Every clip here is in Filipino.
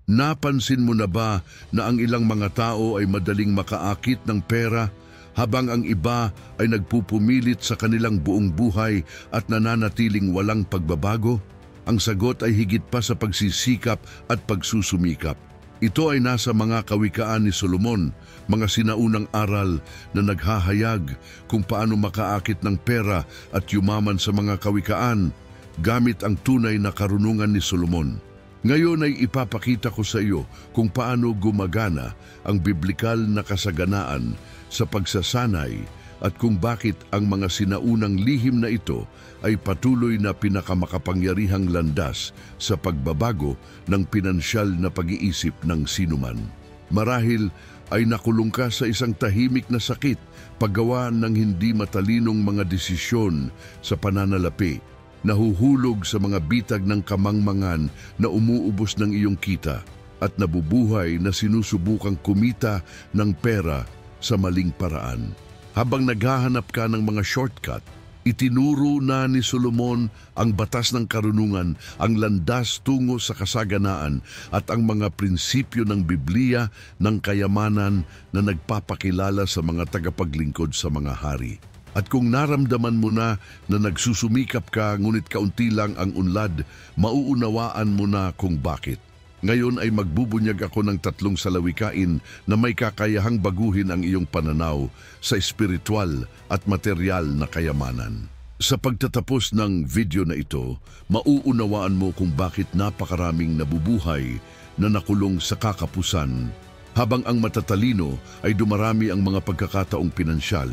Napansin mo na ba na ang ilang mga tao ay madaling makaakit ng pera habang ang iba ay nagpupumilit sa kanilang buong buhay at nananatiling walang pagbabago? Ang sagot ay higit pa sa pagsisikap at pagsusumikap. Ito ay nasa mga kawikaan ni Solomon, mga sinaunang aral na naghahayag kung paano makaakit ng pera at yumaman sa mga kawikaan gamit ang tunay na karunungan ni Solomon. Ngayon ay ipapakita ko sa iyo kung paano gumagana ang biblikal na kasaganaan sa pagsasanay at kung bakit ang mga sinaunang lihim na ito ay patuloy na pinakamakapangyarihang landas sa pagbabago ng pinansyal na pag-iisip ng sinuman. Marahil ay nakulong ka sa isang tahimik na sakit paggawa ng hindi matalinong mga desisyon sa pananalapi, nahuhulog sa mga bitag ng kamangmangan na umuubos ng iyong kita at nabubuhay na sinusubukang kumita ng pera sa maling paraan. Habang naghahanap ka ng mga shortcut, itinuro na ni Solomon ang batas ng karunungan, ang landas tungo sa kasaganaan at ang mga prinsipyo ng Biblia ng kayamanan na nagpapakilala sa mga tagapaglingkod sa mga hari. At kung naramdaman mo na nagsusumikap ka ngunit kaunti lang ang unlad, mauunawaan mo na kung bakit. Ngayon ay magbubunyag ako ng 3 salawikain na may kakayahang baguhin ang iyong pananaw sa espiritual at material na kayamanan. Sa pagtatapos ng video na ito, mauunawaan mo kung bakit napakaraming nabubuhay na nakulong sa kakapusan, habang ang matatalino ay dumarami ang mga pagkakataong pinansyal.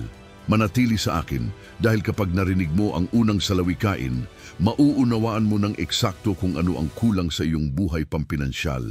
Manatili sa akin dahil kapag narinig mo ang unang salawikain, mauunawaan mo ng eksakto kung ano ang kulang sa iyong buhay pampinansyal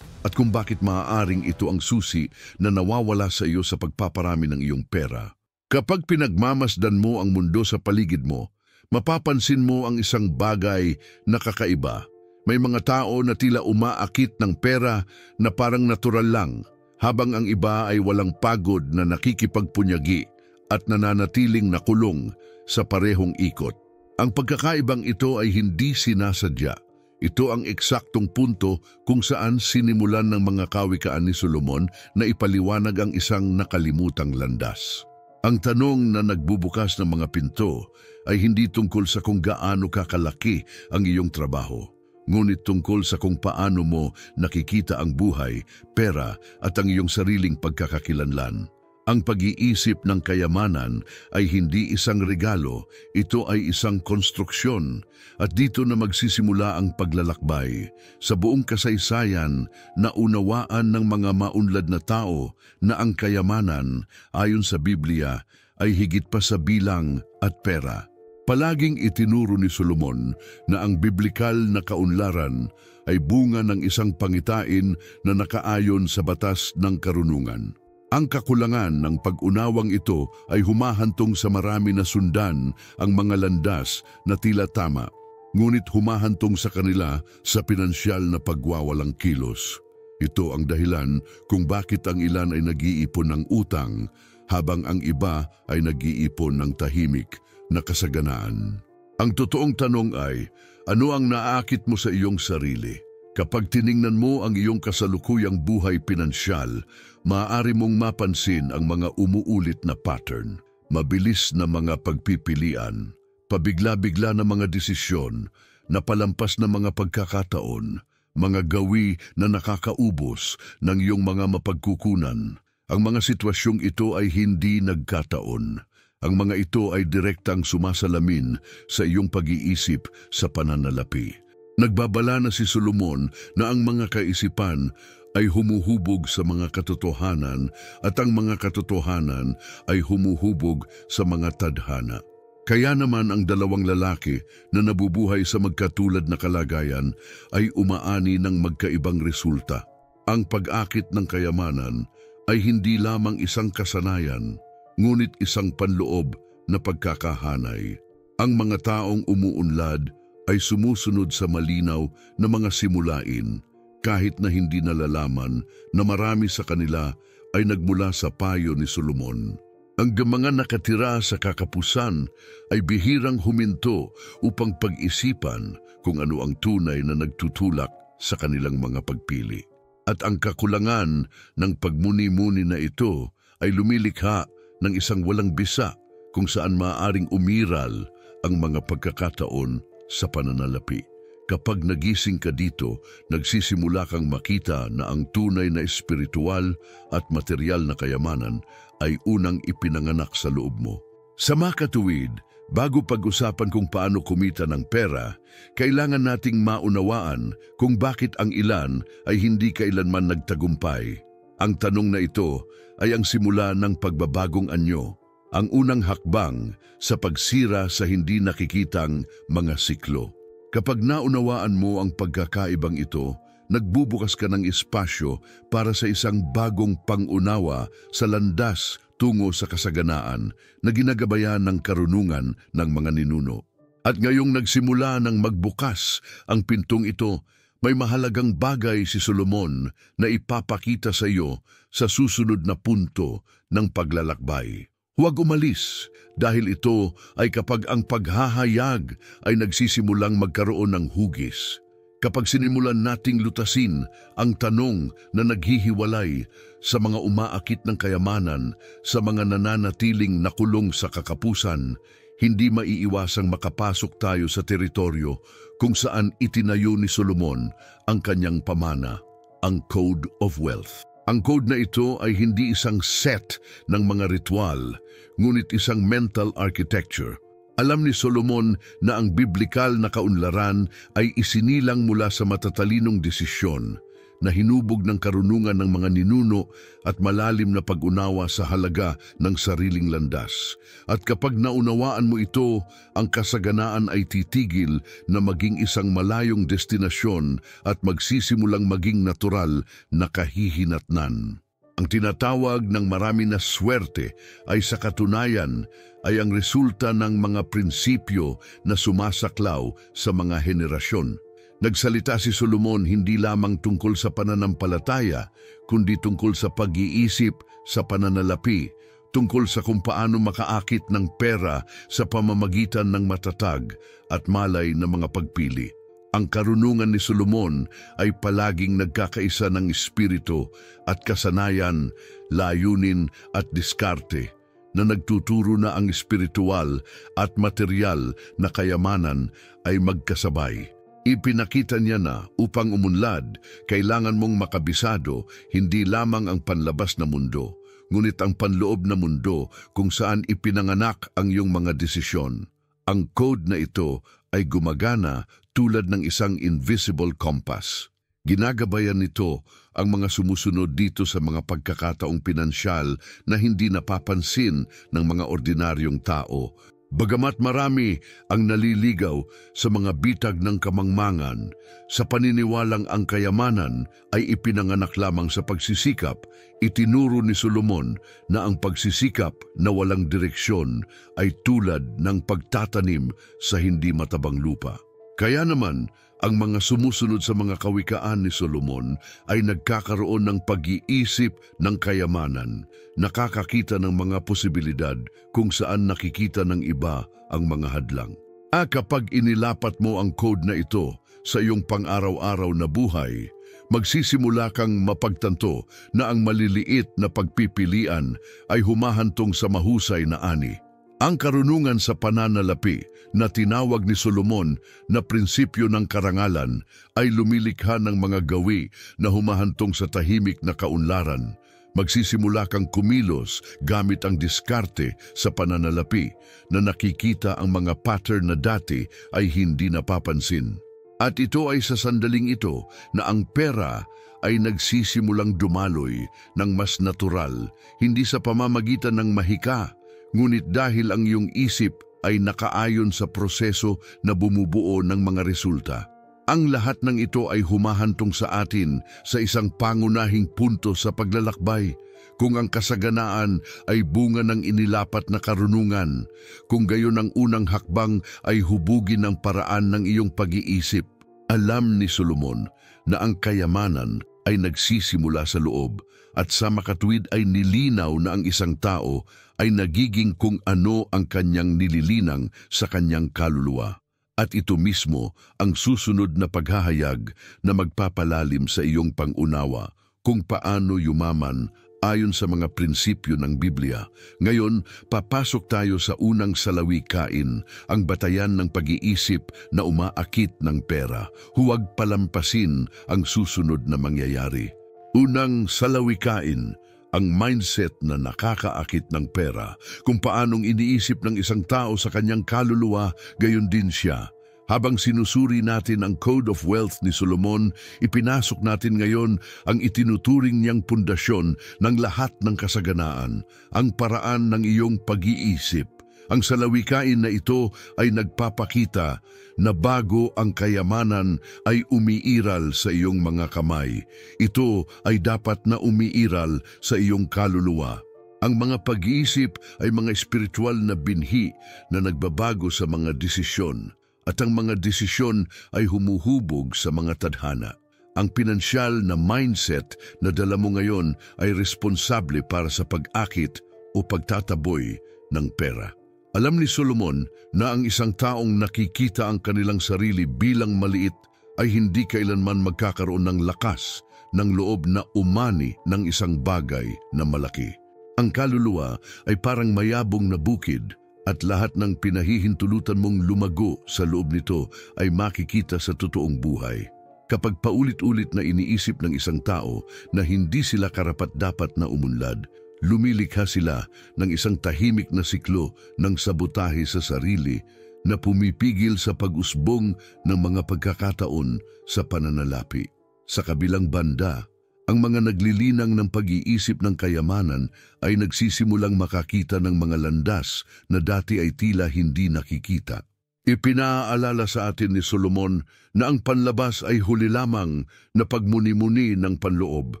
at kung bakit maaaring ito ang susi na nawawala sa iyo sa pagpaparami ng iyong pera. Kapag pinagmamasdan mo ang mundo sa paligid mo, mapapansin mo ang isang bagay na kakaiba. May mga tao na tila umaakit ng pera na parang natural lang, habang ang iba ay walang pagod na nakikipagpunyagi at nananatiling nakulong sa parehong ikot. Ang pagkakaibang ito ay hindi sinasadya. Ito ang eksaktong punto kung saan sinimulan ng mga kawikaan ni Solomon na ipaliwanag ang isang nakalimutang landas. Ang tanong na nagbubukas ng mga pinto ay hindi tungkol sa kung gaano kakalaki ang iyong trabaho, ngunit tungkol sa kung paano mo nakikita ang buhay, pera at ang iyong sariling pagkakakilanlan. Ang pag-iisip ng kayamanan ay hindi isang regalo, ito ay isang konstruksyon at dito na magsisimula ang paglalakbay. Sa buong kasaysayan, naunawaan ng mga maunlad na tao na ang kayamanan, ayon sa Biblia, ay higit pa sa bilang at pera. Palaging itinuro ni Solomon na ang biblikal na kaunlaran ay bunga ng isang pangitain na nakaayon sa batas ng karunungan. Ang kakulangan ng pag-unawang ito ay humahantong sa marami na sundan ang mga landas na tila tama, ngunit humahantong sa kanila sa pinansyal na pagwawalang kilos. Ito ang dahilan kung bakit ang ilan ay nag-iipon ng utang habang ang iba ay nag-iipon ng tahimik na kasaganaan. Ang totoong tanong ay, ano ang naakit mo sa iyong sarili? Kapag tiningnan mo ang iyong kasalukuyang buhay pinansyal, maaari mong mapansin ang mga umuulit na pattern, mabilis na mga pagpipilian, pabigla-bigla na mga desisyon, napalampas na mga pagkakataon, mga gawi na nakakaubos ng iyong mga mapagkukunan. Ang mga sitwasyong ito ay hindi nagkataon. Ang mga ito ay direktang sumasalamin sa iyong pag-iisip sa pananalapi. Nagbabala na si Solomon na ang mga kaisipan ay humuhubog sa mga katotohanan at ang mga katotohanan ay humuhubog sa mga tadhana. Kaya naman ang dalawang lalaki na nabubuhay sa magkatulad na kalagayan ay umaani ng magkaibang resulta. Ang pag-akit ng kayamanan ay hindi lamang isang kasanayan, ngunit isang panloob na pagkakahanay. Ang mga taong umuunlad ay sumusunod sa malinaw na mga simulain, kahit na hindi nalalaman na marami sa kanila ay nagmula sa payo ni Solomon. Ang mga nakatira sa kakapusan ay bihirang huminto upang pag-isipan kung ano ang tunay na nagtutulak sa kanilang mga pagpili. At ang kakulangan ng pagmuni-muni na ito ay lumilikha ng isang walang bisa kung saan maaaring umiral ang mga pagkakataon sa pananalapi. Kapag nagising ka dito, nagsisimula kang makita na ang tunay na espiritual at material na kayamanan ay unang ipinanganak sa loob mo. Sa makatuwid, bago pag-usapan kung paano kumita ng pera, kailangan nating maunawaan kung bakit ang ilan ay hindi kailanman nagtagumpay. Ang tanong na ito ay ang simula ng pagbabagong anyo, ang unang hakbang sa pagsira sa hindi nakikitang mga siklo. Kapag naunawaan mo ang pagkakaibang ito, nagbubukas ka ng espasyo para sa isang bagong pangunawa sa landas tungo sa kasaganaan na ginagabayan ng karunungan ng mga ninuno. At ngayong nagsimula ng magbukas ang pintong ito, may mahalagang bagay si Solomon na ipapakita sa iyo sa susunod na punto ng paglalakbay. Huwag umalis dahil ito ay kapag ang paghahayag ay nagsisimulang magkaroon ng hugis. Kapag sinimulan nating lutasin ang tanong na naghihiwalay sa mga umaakit ng kayamanan, sa mga nananatiling nakulong sa kakapusan, hindi maiiwasang makapasok tayo sa teritoryo kung saan itinayo ni Solomon ang kanyang pamana, ang Code of Wealth. Ang code na ito ay hindi isang set ng mga ritual, ngunit isang mental architecture. Alam ni Solomon na ang biblikal na kaunlaran ay isinilang mula sa matatalinong desisyon na hinubog ng karunungan ng mga ninuno at malalim na pag-unawa sa halaga ng sariling landas. At kapag naunawaan mo ito, ang kasaganaan ay titigil na maging isang malayong destinasyon at magsisimulang maging natural na kahihinatnan. Ang tinatawag ng marami na swerte ay sa katunayan ay ang resulta ng mga prinsipyo na sumasaklaw sa mga henerasyon. Nagsalita si Solomon hindi lamang tungkol sa pananampalataya, kundi tungkol sa pag-iisip sa pananalapi, tungkol sa kung paano makaakit ng pera sa pamamagitan ng matatag at malay na mga pagpili. Ang karunungan ni Solomon ay palaging nagkakaisa ng espiritu at kasanayan, layunin at diskarte na nagtuturo na ang espiritual at material na kayamanan ay magkasabay. Ipinakita niya na upang umunlad, kailangan mong makabisado hindi lamang ang panlabas na mundo, ngunit ang panloob na mundo kung saan ipinanganak ang iyong mga desisyon. Ang code na ito ay gumagana tulad ng isang invisible compass. Ginagabayan nito ang mga sumusunod dito sa mga pagkakataong pinansyal na hindi napapansin ng mga ordinaryong tao. Bagamat marami ang naliligaw sa mga bitag ng kamangmangan, sa paniniwalang ang kayamanan ay ipinanganak lamang sa pagsisikap, itinuro ni Solomon na ang pagsisikap na walang direksyon ay tulad ng pagtatanim sa hindi matabang lupa. Kaya naman, ang mga sumusunod sa mga kawikaan ni Solomon ay nagkakaroon ng pag-iisip ng kayamanan, nakakakita ng mga posibilidad kung saan nakikita ng iba ang mga hadlang. Kapag inilapat mo ang code na ito sa iyong pang-araw-araw na buhay, magsisimula kang mapagtanto na ang maliliit na pagpipilian ay humahantong sa mahusay na ani. Ang karunungan sa pananalapi na tinawag ni Solomon na prinsipyo ng karangalan ay lumilikha ng mga gawi na humahantong sa tahimik na kaunlaran. Magsisimula kang kumilos gamit ang diskarte sa pananalapi na nakikita ang mga pattern na dati ay hindi napapansin. At ito ay sa sandaling ito na ang pera ay nagsisimulang dumaloy ng mas natural, hindi sa pamamagitan ng mahika, ngunit dahil ang iyong isip ay nakaayon sa proseso na bumubuo ng mga resulta. Ang lahat ng ito ay humahantong sa atin sa isang pangunahing punto sa paglalakbay. Kung ang kasaganaan ay bunga ng inilapat na karunungan, kung gayon ang unang hakbang ay hubugin ang paraan ng iyong pag-iisip. Alam ni Solomon na ang kayamanan ay nagsisimula sa loob at sa makatuwid ay nilinaw na ang isang tao ay nagiging kung ano ang kanyang nililinang sa kanyang kaluluwa. At ito mismo ang susunod na paghahayag na magpapalalim sa iyong pangunawa kung paano yumaman ayon sa mga prinsipyo ng Biblia. Ngayon, papasok tayo sa unang salawikain, ang batayan ng pag-iisip na umaakit ng pera. Huwag palampasin ang susunod na mangyayari. Unang salawikain, ang mindset na nakakaakit ng pera, kung paanong iniisip ng isang tao sa kanyang kaluluwa, gayon din siya. Habang sinusuri natin ang Code of Wealth ni Solomon, ipinasok natin ngayon ang itinuturing niyang pundasyon ng lahat ng kasaganaan, ang paraan ng iyong pag-iisip. Ang salawikain na ito ay nagpapakita na bago ang kayamanan ay umiiral sa iyong mga kamay, ito ay dapat na umiiral sa iyong kaluluwa. Ang mga pag-iisip ay mga espiritual na binhi na nagbabago sa mga desisyon, at ang mga desisyon ay humuhubog sa mga tadhana. Ang pinansyal na mindset na dala mo ngayon ay responsable para sa pag-akit o pagtataboy ng pera. Alam ni Solomon na ang isang taong nakikita ang kanilang sarili bilang maliit ay hindi kailanman magkakaroon ng lakas ng loob na umani ng isang bagay na malaki. Ang kaluluwa ay parang mayabong na bukid, at lahat ng pinahihintulutan mong lumago sa loob nito ay makikita sa totoong buhay. Kapag paulit-ulit na iniisip ng isang tao na hindi sila karapat-dapat na umunlad, lumilikha sila ng isang tahimik na siklo ng sabotahe sa sarili na pumipigil sa pag-usbong ng mga pagkakataon sa pananalapi. Sa kabilang banda, ang mga naglilinang ng pag-iisip ng kayamanan ay nagsisimulang makakita ng mga landas na dati ay tila hindi nakikita. Ipinaalala sa atin ni Solomon na ang panlabas ay huli lamang na pagmuni-muni ng panloob.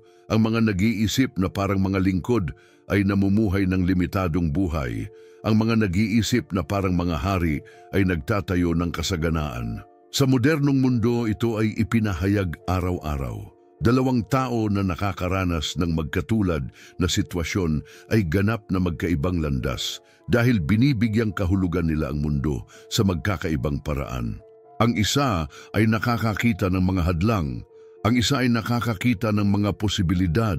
Ang mga nag-iisip na parang mga lingkod ay namumuhay ng limitadong buhay. Ang mga nag-iisip na parang mga hari ay nagtatayo ng kasaganaan. Sa modernong mundo, ito ay ipinahayag araw-araw. Dalawang tao na nakakaranas ng magkatulad na sitwasyon ay ganap na magkaibang landas dahil binibigyang kahulugan nila ang mundo sa magkakaibang paraan. Ang isa ay nakakakita ng mga hadlang, ang isa ay nakakakita ng mga posibilidad,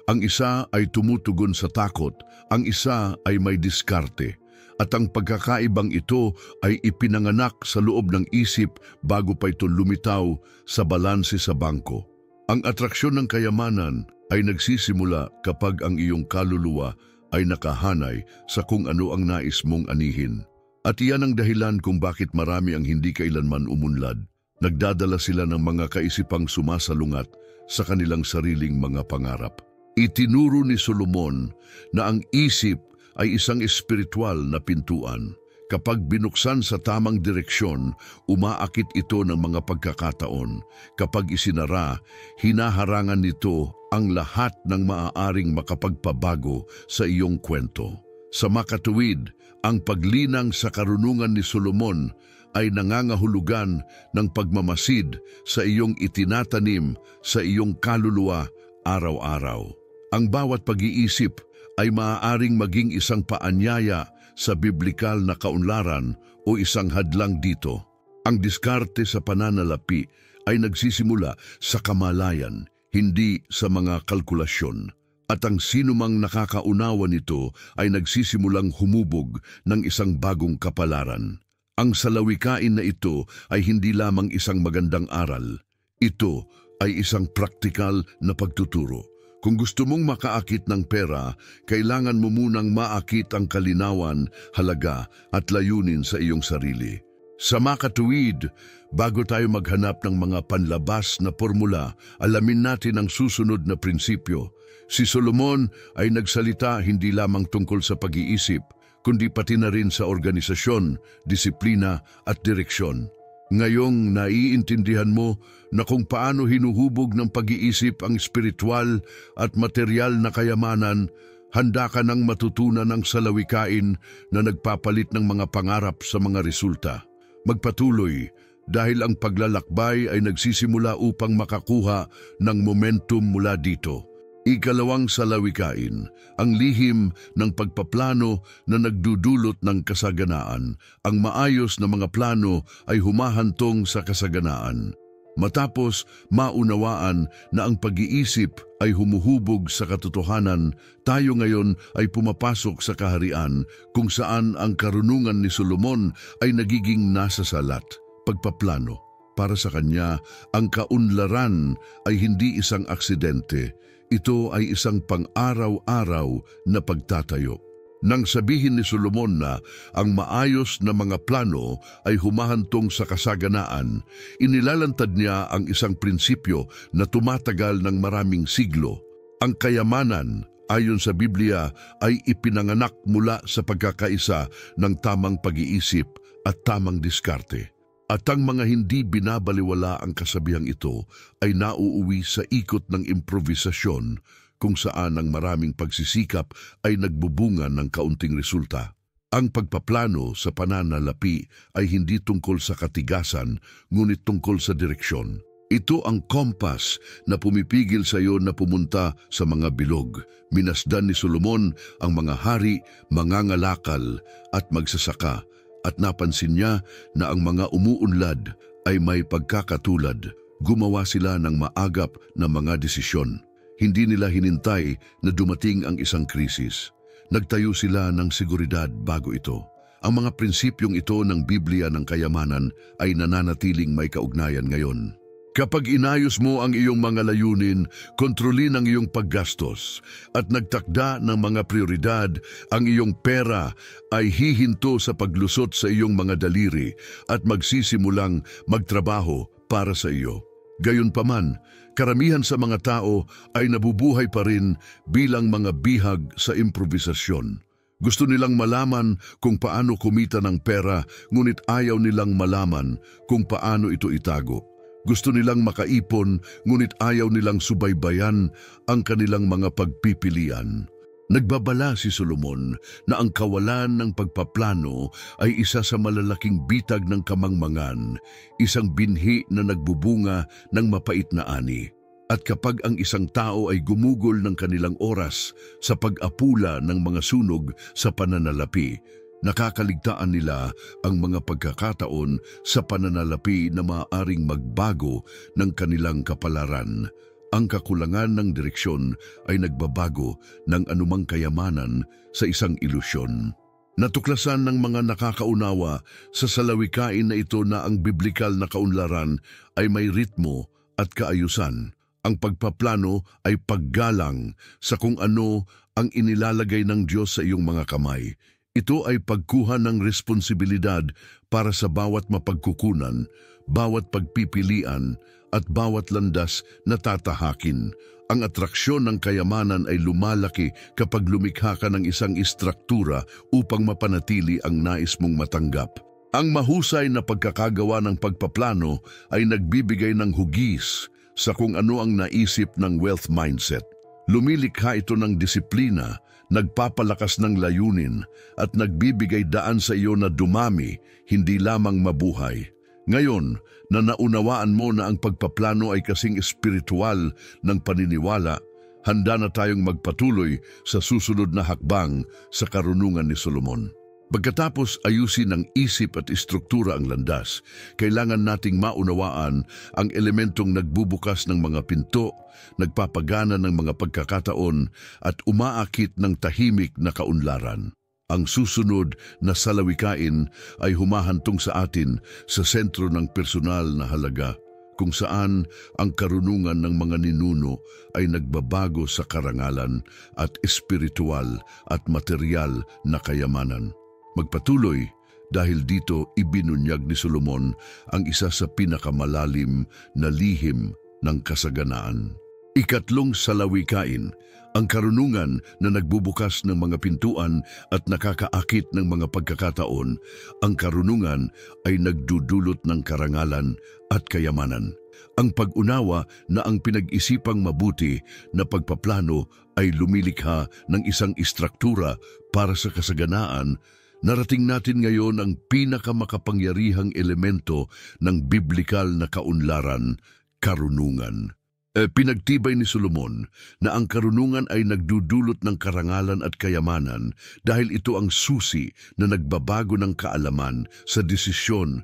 ang isa ay tumutugon sa takot, ang isa ay may diskarte. At ang pagkakaibang ito ay ipinanganak sa loob ng isip bago pa ito lumitaw sa balanse sa bangko. Ang atraksyon ng kayamanan ay nagsisimula kapag ang iyong kaluluwa ay nakahanay sa kung ano ang nais mong anihin. At iyan ang dahilan kung bakit marami ang hindi kailanman umunlad. Nagdadala sila ng mga kaisipang sumasalungat sa kanilang sariling mga pangarap. Itinuro ni Solomon na ang isip ay isang espiritual na pintuan. Kapag binuksan sa tamang direksyon, umaakit ito ng mga pagkakataon. Kapag isinara, hinaharangan nito ang lahat ng maaaring makapagpabago sa iyong kwento. Sa makatuwid, ang paglinang sa karunungan ni Solomon ay nangangahulugan ng pagmamasid sa iyong itinatanim sa iyong kaluluwa araw-araw. Ang bawat pag-iisip ay maaaring maging isang paanyaya sa biblikal na kaunlaran o isang hadlang dito. Ang diskarte sa pananalapi ay nagsisimula sa kamalayan, hindi sa mga kalkulasyon. At ang sinumang nakakaunawa nito ay nagsisimulang humubog ng isang bagong kapalaran. Ang salawikain na ito ay hindi lamang isang magandang aral. Ito ay isang praktikal na pagtuturo. Kung gusto mong makaakit ng pera, kailangan mo munang maakit ang kalinawan, halaga at layunin sa iyong sarili. Sa makatuwid, bago tayo maghanap ng mga panlabas na formula, alamin natin ang susunod na prinsipyo. Si Solomon ay nagsalita hindi lamang tungkol sa pag-iisip, kundi pati na rin sa organisasyon, disiplina at direksyon. Ngayong naiintindihan mo na kung paano hinuhubog ng pag-iisip ang espiritual at material na kayamanan, handa ka nang matutunan ng salawikain na nagpapalit ng mga pangarap sa mga resulta. Magpatuloy dahil ang paglalakbay ay nagsisimula upang makakuha ng momentum mula dito. Ikalawang salawikain, ang lihim ng pagpaplano na nagdudulot ng kasaganaan. Ang maayos na mga plano ay humahantong sa kasaganaan. Matapos maunawaan na ang pag-iisip ay humuhubog sa katotohanan, tayo ngayon ay pumapasok sa kaharian kung saan ang karunungan ni Solomon ay nagiging nasa salat, pagpaplano. Para sa kanya, ang kaunlaran ay hindi isang aksidente. Ito ay isang pang-araw-araw na pagtatayo. Nang sabihin ni Solomon na ang maayos na mga plano ay humahantong sa kasaganaan, inilalantad niya ang isang prinsipyo na tumatagal ng maraming siglo. Ang kayamanan, ayon sa Biblia, ay ipinanganak mula sa pagkakaisa ng tamang pag-iisip at tamang diskarte. At ang mga hindi binabaliwala ang kasabihang ito ay nauuwi sa ikot ng improvisasyon kung saan ang maraming pagsisikap ay nagbubunga ng kaunting resulta. Ang pagpaplano sa pananalapi ay hindi tungkol sa katigasan, ngunit tungkol sa direksyon. Ito ang kompas na pumipigil sa iyo na pumunta sa mga bilog. Minasdan ni Solomon ang mga hari, mangangalakal at magsasaka, at napansin niya na ang mga umuunlad ay may pagkakatulad. Gumawa sila ng maagap na mga desisyon. Hindi nila hinintay na dumating ang isang krisis. Nagtayo sila ng seguridad bago ito. Ang mga prinsipyong ito ng Biblia ng kayamanan ay nananatiling may kaugnayan ngayon. Kapag inayos mo ang iyong mga layunin, kontrolin ang iyong paggastos, at nagtakda ng mga prioridad, ang iyong pera ay hihinto sa paglusot sa iyong mga daliri at magsisimulang magtrabaho para sa iyo. Gayunpaman, karamihan sa mga tao ay nabubuhay pa rin bilang mga bihag sa improvisasyon. Gusto nilang malaman kung paano kumita ng pera, ngunit ayaw nilang malaman kung paano ito itago. Gusto nilang makaipon, ngunit ayaw nilang subaybayan ang kanilang mga pagpipilian. Nagbabala si Solomon na ang kawalan ng pagpaplano ay isa sa malalaking bitag ng kamangmangan, isang binhi na nagbubunga ng mapait na ani. At kapag ang isang tao ay gumugol ng kanilang oras sa pag-apula ng mga sunog sa pananalapi, nakakaligtaan nila ang mga pagkakataon sa pananalapi na maaaring magbago ng kanilang kapalaran. Ang kakulangan ng direksyon ay nagbabago ng anumang kayamanan sa isang ilusyon. Natuklasan ng mga nakakaunawa sa salawikain na ito na ang biblikal na kaunlaran ay may ritmo at kaayusan. Ang pagpaplano ay paggalang sa kung ano ang inilalagay ng Diyos sa iyong mga kamay. Ito ay pagkuha ng responsibilidad para sa bawat mapagkukunan, bawat pagpipilian, at bawat landas na tatahakin. Ang atraksyon ng kayamanan ay lumalaki kapag lumikha ka ng isang istruktura upang mapanatili ang nais mong matanggap. Ang mahusay na pagkakagawa ng pagpaplano ay nagbibigay ng hugis sa kung ano ang naisip ng wealth mindset. Lumilikha ito ng disiplina, nagpapalakas ng layunin, at nagbibigay daan sa iyo na dumami, hindi lamang mabuhay. Ngayon, na naunawaan mo na ang pagpaplano ay kasing espiritual ng paniniwala, handa na tayong magpatuloy sa susunod na hakbang sa karunungan ni Solomon. Pagkatapos ayusin ng isip at istruktura ang landas, kailangan nating maunawaan ang elementong nagbubukas ng mga pinto, nagpapagana ng mga pagkakataon, at umaakit ng tahimik na kaunlaran. Ang susunod na salawikain ay humahantong sa atin sa sentro ng personal na halaga, kung saan ang karunungan ng mga ninuno ay nagbabago sa karangalan at espiritual at material na kayamanan. Magpatuloy dahil dito ibinunyag ni Solomon ang isa sa pinakamalalim na lihim ng kasaganaan. Ikatlong salawikain, ang karunungan na nagbubukas ng mga pintuan at nakakaakit ng mga pagkakataon. Ang karunungan ay nagdudulot ng karangalan at kayamanan. Ang pag-unawa na ang pinag-isipang mabuti na pagpaplano ay lumilikha ng isang istruktura para sa kasaganaan. Narating natin ngayon ang pinakamakapangyarihang elemento ng biblikal na kaunlaran, karunungan. Pinagtibay ni Solomon na ang karunungan ay nagdudulot ng karangalan at kayamanan dahil ito ang susi na nagbabago ng kaalaman sa desisyon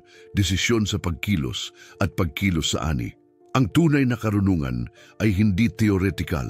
sa pagkilos at pagkilos sa ani. Ang tunay na karunungan ay hindi teoretikal.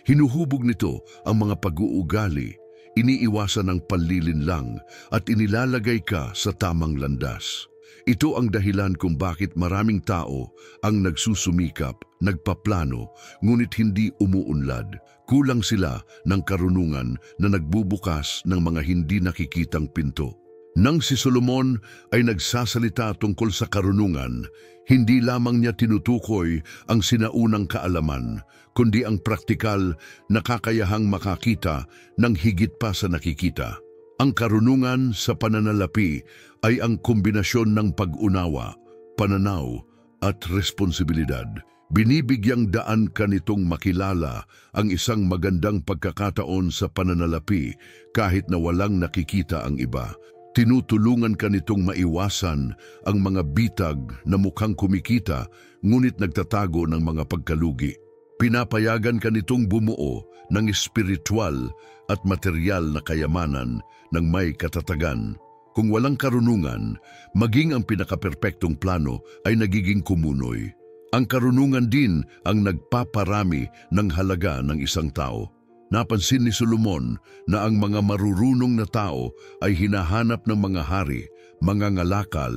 Hinuhubog nito ang mga pag-uugali, iniiwasan ang panlilinlang at inilalagay ka sa tamang landas. Ito ang dahilan kung bakit maraming tao ang nagsusumikap, nagpaplano, ngunit hindi umuunlad. Kulang sila ng karunungan na nagbubukas ng mga hindi nakikitang pinto. Nang si Solomon ay nagsasalita tungkol sa karunungan, hindi lamang niya tinutukoy ang sinaunang kaalaman, kundi ang praktikal na kakayahang makakita ng higit pa sa nakikita. Ang karunungan sa pananalapi ay ang kombinasyon ng pag-unawa, pananaw at responsibilidad. Binibigyang daan ka nitong makilala ang isang magandang pagkakataon sa pananalapi kahit na walang nakikita ang iba. Tinutulungan ka nitong maiwasan ang mga bitag na mukhang kumikita ngunit nagtatago ng mga pagkalugi. Pinapayagan ka nitong bumuo ng espiritual at material na kayamanan ng may katatagan. Kung walang karunungan, maging ang pinakaperpektong plano ay nagiging kumunoy. Ang karunungan din ang nagpaparami ng halaga ng isang tao. Napansin ni Solomon na ang mga marurunong na tao ay hinahanap ng mga hari, mga ngalakal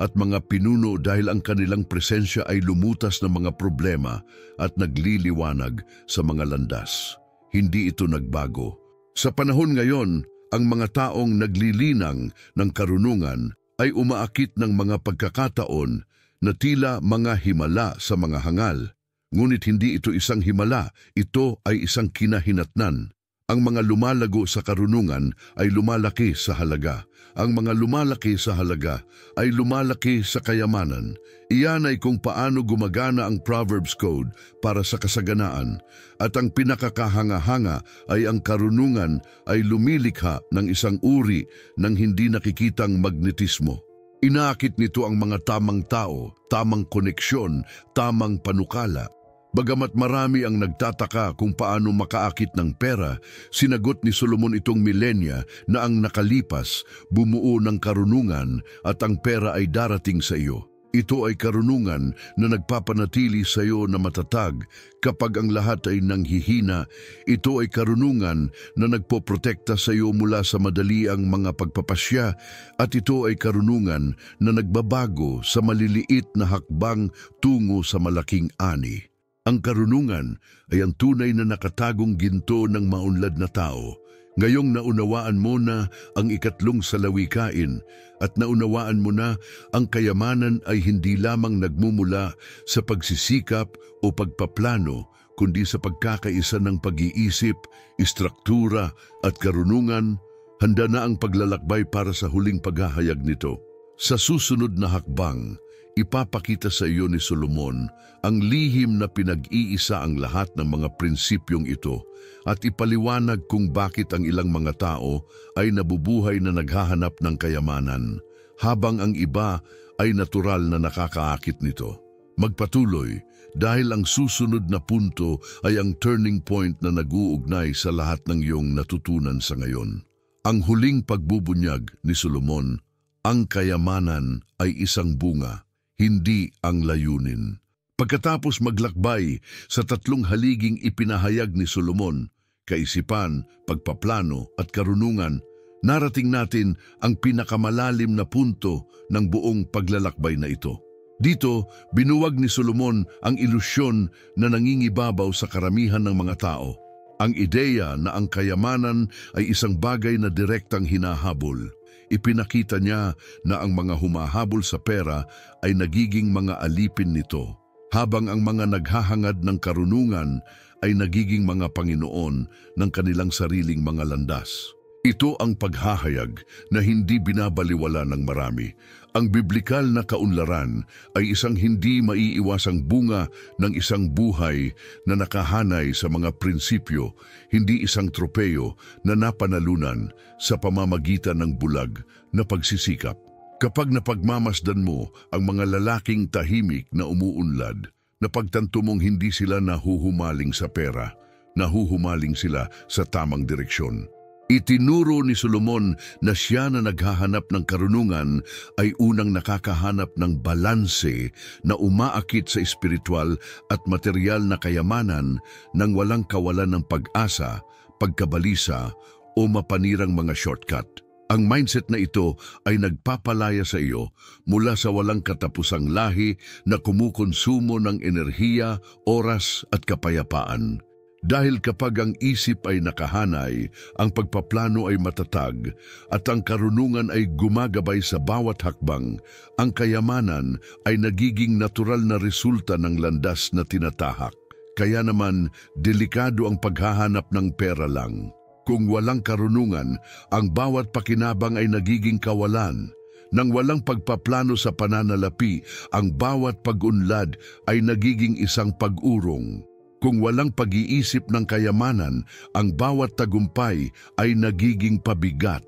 at mga pinuno dahil ang kanilang presensya ay lumutas ng mga problema at nagliliwanag sa mga landas. Hindi ito nagbago. Sa panahon ngayon, ang mga taong naglilinang ng karunungan ay umaakit ng mga pagkakataon na tila mga himala sa mga hangal. Ngunit hindi ito isang himala, ito ay isang kinahinatnan. Ang mga lumalago sa karunungan ay lumalaki sa halaga. Ang mga lumalaki sa halaga ay lumalaki sa kayamanan. Iyan ay kung paano gumagana ang Proverbs Code para sa kasaganaan. At ang pinakakahanga-hanga ay ang karunungan ay lumilikha ng isang uri ng hindi nakikitang magnetismo. Inaakit nito ang mga tamang tao, tamang koneksyon, tamang panukala. Bagamat marami ang nagtataka kung paano makaakit ng pera, sinagot ni Solomon itong milenya na ang nakalipas, bumuo ng karunungan at ang pera ay darating sa iyo. Ito ay karunungan na nagpapanatili sa iyo na matatag kapag ang lahat ay nanghihina. Ito ay karunungan na nagpoprotekta sa iyo mula sa madaliang mga pagpapasya at ito ay karunungan na nagbabago sa maliliit na hakbang tungo sa malaking ani. Ang karunungan ay ang tunay na nakatagong ginto ng maunlad na tao. Ngayong naunawaan mo na ang ikatlong salawikain at naunawaan mo na ang kayamanan ay hindi lamang nagmumula sa pagsisikap o pagpaplano, kundi sa pagkakaisa ng pag-iisip, istruktura at karunungan, handa na ang paglalakbay para sa huling paghahayag nito. Sa susunod na hakbang, ipapakita sa iyo ni Solomon ang lihim na pinag-iisa ang lahat ng mga prinsipyong ito at ipaliwanag kung bakit ang ilang mga tao ay nabubuhay na naghahanap ng kayamanan, habang ang iba ay natural na nakakaakit nito. Magpatuloy dahil ang susunod na punto ay ang turning point na nag-uugnay sa lahat ng iyong natutunan sa ngayon. Ang huling pagbubunyag ni Solomon, ang kayamanan ay isang bunga, hindi ang layunin. Pagkatapos maglakbay sa tatlong haliging ipinahayag ni Solomon, kaisipan, pagpaplano at karunungan, narating natin ang pinakamalalim na punto ng buong paglalakbay na ito. Dito, binuwag ni Solomon ang ilusyon na nangingibabaw sa karamihan ng mga tao. Ang ideya na ang kayamanan ay isang bagay na direktang hinahabol. Ipinakita niya na ang mga humahabol sa pera ay nagiging mga alipin nito, habang ang mga naghahangad ng karunungan ay nagiging mga Panginoon ng kanilang sariling mga landas. Ito ang paghahayag na hindi binabaliwala ng marami. Ang biblikal na kaunlaran ay isang hindi maiiwasang bunga ng isang buhay na nakahanay sa mga prinsipyo, hindi isang tropeyo na napanalunan sa pamamagitan ng bulag na pagsisikap. Kapag napagmamasdan mo ang mga lalaking tahimik na umuunlad, Napagtanto mong hindi sila nahuhumaling sa pera, nahuhumaling sila sa tamang direksyon. Itinuro ni Solomon na siya na naghahanap ng karunungan ay unang nakakahanap ng balanse na umaakit sa espiritual at material na kayamanan nang walang kawalan ng pag-asa, pagkabalisa o mapanirang mga shortcut. Ang mindset na ito ay nagpapalaya sa iyo mula sa walang katapusang lahi na kumukonsumo ng enerhiya, oras at kapayapaan. Dahil kapag ang isip ay nakahanay, ang pagpaplano ay matatag at ang karunungan ay gumagabay sa bawat hakbang, ang kayamanan ay nagiging natural na resulta ng landas na tinatahak. Kaya naman, delikado ang paghahanap ng pera lang. Kung walang karunungan, ang bawat pakinabang ay nagiging kawalan. Nang walang pagpaplano sa pananalapi, ang bawat pag-unlad ay nagiging isang pag-urong. Kung walang pag-iisip ng kayamanan, ang bawat tagumpay ay nagiging pabigat.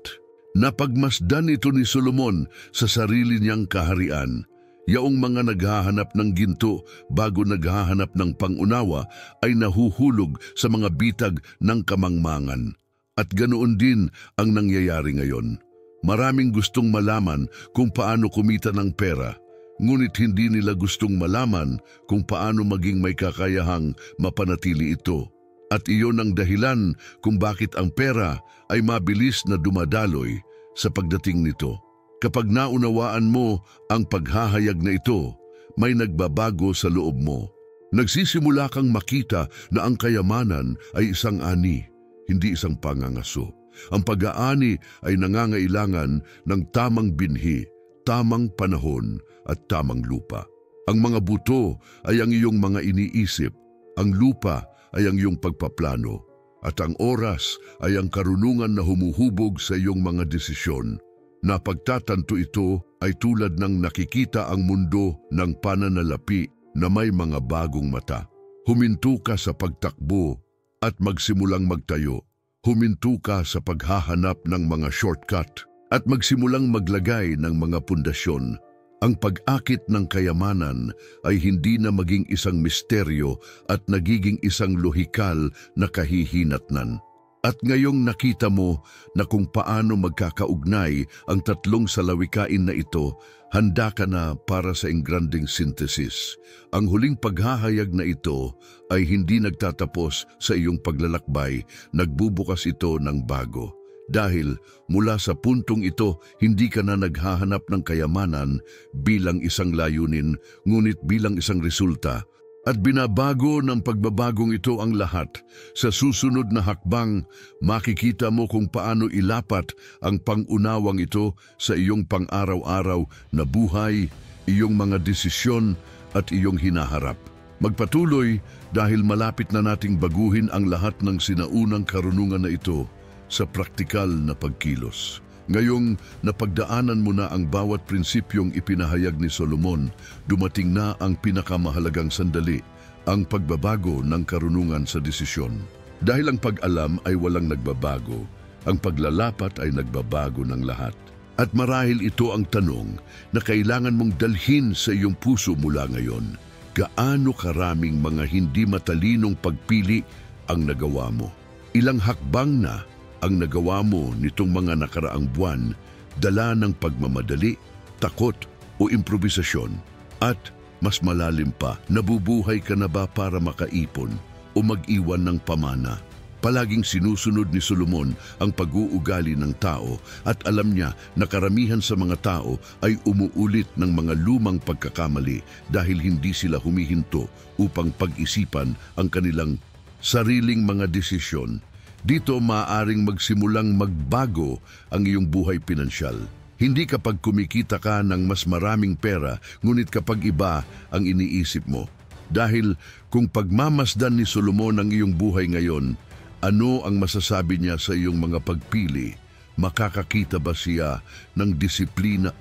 Napagmasdan ito ni Solomon sa sarili niyang kaharian. Yaong mga naghahanap ng ginto bago naghahanap ng pangunawa ay nahuhulog sa mga bitag ng kamangmangan. At ganoon din ang nangyayari ngayon. Maraming gustong malaman kung paano kumita ng pera, ngunit hindi nila gustong malaman kung paano maging may kakayahang mapanatili ito. At iyon ang dahilan kung bakit ang pera ay mabilis na dumadaloy sa pagdating nito. Kapag naunawaan mo ang paghahayag na ito, may nagbabago sa loob mo. Nagsisimula kang makita na ang kayamanan ay isang ani, hindi isang pangangaso. Ang pag-aani ay nangangailangan ng tamang binhi, tamang panahon at tamang lupa. Ang mga buto ay ang iyong mga iniisip, ang lupa ay ang iyong pagpaplano, at ang oras ay ang karunungan na humuhubog sa iyong mga desisyon. Napagtatanto ito ay tulad ng nakikita ang mundo ng pananalapi na may mga bagong mata. Huminto ka sa pagtakbo at magsimulang magtayo. Huminto ka sa paghahanap ng mga shortcut at magsimulang maglagay ng mga pundasyon. Ang pag-akit ng kayamanan ay hindi na maging isang misteryo at nagiging isang lohikal na kahihinatnan. At ngayong nakita mo na kung paano magkakaugnay ang tatlong salawikain na ito, handa ka na para sa engranding synthesis. Ang huling paghahayag na ito ay hindi nagtatapos sa iyong paglalakbay, nagbubukas ito ng bago. Dahil mula sa puntong ito, hindi ka na naghahanap ng kayamanan bilang isang layunin, ngunit bilang isang resulta. At binabago ng pagbabagong ito ang lahat. Sa susunod na hakbang, makikita mo kung paano ilapat ang pangunawang ito sa iyong pang-araw-araw na buhay, iyong mga desisyon at iyong hinaharap. Magpatuloy dahil malapit na nating baguhin ang lahat ng sinaunang karunungan na ito sa praktikal na pagkilos. Ngayong napagdaanan mo na ang bawat prinsipyong ipinahayag ni Solomon, dumating na ang pinakamahalagang sandali, ang pagbabago ng karunungan sa desisyon. Dahil ang pag-alam ay walang nagbabago, ang paglalapat ay nagbabago ng lahat. At marahil ito ang tanong na kailangan mong dalhin sa iyong puso mula ngayon. Gaano karaming mga hindi matalinong pagpili ang nagawa mo? Ilang hakbang na ang nagawa mo nitong mga nakaraang buwan, dala ng pagmamadali, takot o improvisasyon? At mas malalim pa, nabubuhay ka na ba para makaipon o mag-iwan ng pamana? Palaging sinusunod ni Solomon ang pag-uugali ng tao at alam niya na karamihan sa mga tao ay umuulit ng mga lumang pagkakamali dahil hindi sila humihinto upang pag-isipan ang kanilang sariling mga desisyon. Dito maaaring magsimulang magbago ang iyong buhay pinansyal. Hindi kapag kumikita ka ng mas maraming pera, ngunit kapag iba ang iniisip mo. Dahil kung pagmamasdan ni Solomon ang iyong buhay ngayon, ano ang masasabi niya sa iyong mga pagpili? Makakakita ba siya ng disiplina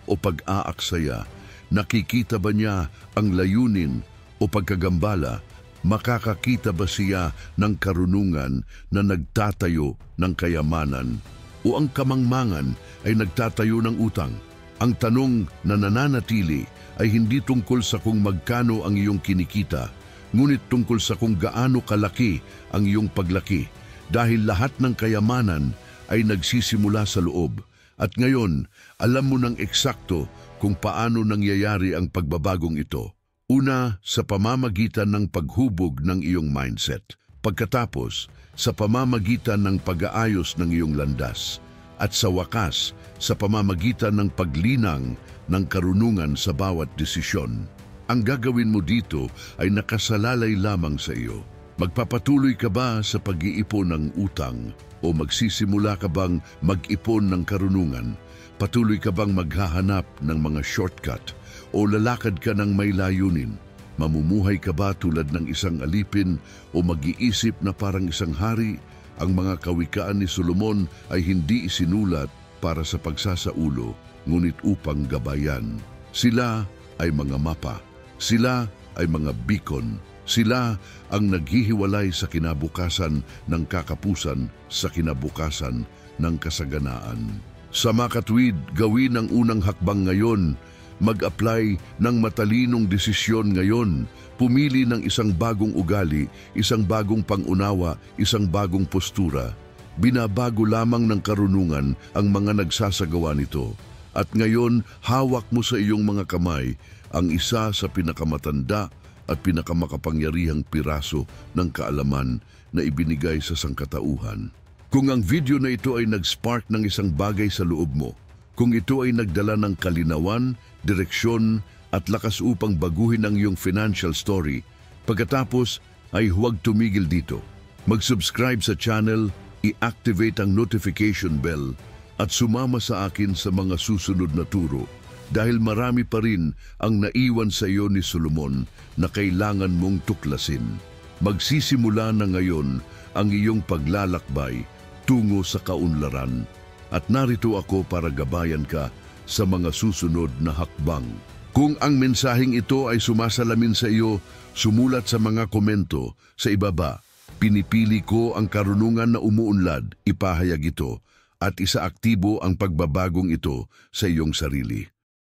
o pag-aaksaya? Nakikita ba niya ang layunin o pagkagambala? Makakakita ba siya ng karunungan na nagtatayo ng kayamanan o ang kamangmangan ay nagtatayo ng utang? Ang tanong na nananatili ay hindi tungkol sa kung magkano ang iyong kinikita, ngunit tungkol sa kung gaano kalaki ang iyong paglaki, dahil lahat ng kayamanan ay nagsisimula sa loob. At ngayon, alam mo ng eksakto kung paano nangyayari ang pagbabagong ito. Una, sa pamamagitan ng paghubog ng iyong mindset. Pagkatapos, sa pamamagitan ng pag-aayos ng iyong landas. At sa wakas, sa pamamagitan ng paglinang ng karunungan sa bawat desisyon. Ang gagawin mo dito ay nakasalalay lamang sa iyo. Magpapatuloy ka ba sa pag-iipon ng utang o magsisimula ka bang mag-ipon ng karunungan? Patuloy ka bang maghahanap ng mga shortcut o lalakad ka ng may layunin? Mamumuhay ka ba tulad ng isang alipin o mag-iisip na parang isang hari? Ang mga kawikaan ni Solomon ay hindi isinulat para sa pagsasaulo, ngunit upang gabayan. Sila ay mga mapa. Sila ay mga beacon. Sila ang naghihiwalay sa kinabukasan ng kakapusan sa kinabukasan ng kasaganaan. Sa makatwid, gawin ang unang hakbang ngayon. Mag-apply ng matalinong desisyon ngayon. Pumili ng isang bagong ugali, isang bagong pangunawa, isang bagong postura. Binabago lamang ng karunungan ang mga nagsasagawa nito. At ngayon, hawak mo sa iyong mga kamay ang isa sa pinakamatanda at pinakamakapangyarihang piraso ng kaalaman na ibinigay sa sangkatauhan. Kung ang video na ito ay nag-spark ng isang bagay sa loob mo, kung ito ay nagdala ng kalinawan, direksyon at lakas upang baguhin ang iyong financial story, pagkatapos ay huwag tumigil dito. Mag-subscribe sa channel, i-activate ang notification bell at sumama sa akin sa mga susunod na turo dahil marami pa rin ang naiwan sa iyo ni Solomon na kailangan mong tuklasin. Magsisimula na ngayon ang iyong paglalakbay tungo sa kaunlaran. At narito ako para gabayan ka sa mga susunod na hakbang. Kung ang mensaheng ito ay sumasalamin sa iyo, sumulat sa mga komento sa ibaba. Pinipili ko ang karunungan na umuunlad, ipahayag ito, at isaaktibo ang pagbabagong ito sa iyong sarili.